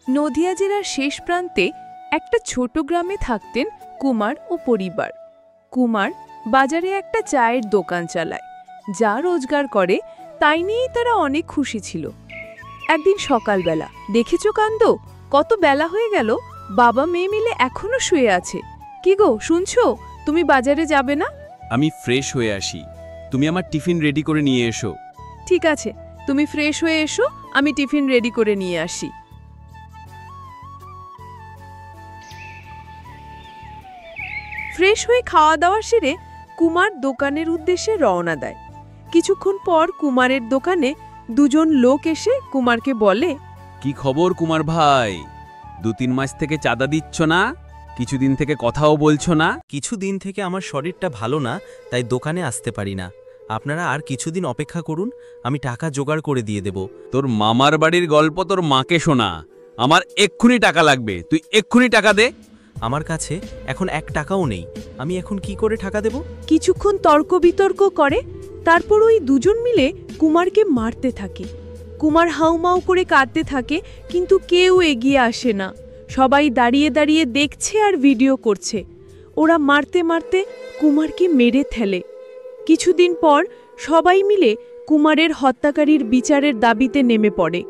নদিয়া জেলার শেষ প্রান্তে একটা ছোট গ্রামে থাকতেন কুমার ও পরিবার। কুমার বাজারে একটা চায়ের দোকান চালায়, যা রোজগার করে তাই নিয়েই তারা অনেক খুশি ছিল। একদিন সকালবেলা, দেখেছো কান্দ, কত বেলা হয়ে গেল, বাবা মেয়ে মিলে এখনো শুয়ে আছে। কি গো, শুনছো? তুমি বাজারে যাবে না? আমি ফ্রেশ হয়ে আসি, তুমি আমার টিফিন রেডি করে নিয়ে এসো। ঠিক আছে, তুমি ফ্রেশ হয়ে এসো, আমি টিফিন রেডি করে নিয়ে আসি। ফ্রেশ হয়ে খাওয়া দাওয়া সেরে কুমার দোকানের উদ্দেশ্যে রওনা দেয়। কিছুক্ষণ পর কুমারের দোকানে দুজন লোক এসে কুমারকে বলে, কি খবর কুমার ভাই? 2-3 মাস থেকে চাঁদা দিচ্ছ না, কিছুদিন থেকে কথাও বলছো না। কিছুদিন থেকে আমার শরীরটা ভালো না, তাই দোকানে আসতে পারি না। আপনারা আর কিছুদিন অপেক্ষা করুন, আমি টাকা জোগাড় করে দিয়ে দেব। তোর মামার বাড়ির গল্প তোর মাকে শোনা, আমার এক্ষুনি টাকা লাগবে, তুই এক্ষুনি টাকা দে। আমার কাছে এখন 1 টাকাও নেই, আমি এখন কি করে টাকা দেব? কিছুক্ষণ তর্ক বিতর্ক করে, তারপর ওই দুজন মিলে কুমারকে মারতে থাকে। কুমার হাউমাউ করে কাঁদতে থাকে, কিন্তু কেউ এগিয়ে আসে না। সবাই দাঁড়িয়ে দাঁড়িয়ে দেখছে আর ভিডিও করছে। ওরা মারতে মারতে কুমারকে মেরে ফেলে। কিছুদিন পর সবাই মিলে কুমারের হত্যাকারীর বিচারের দাবিতে নেমে পড়ে।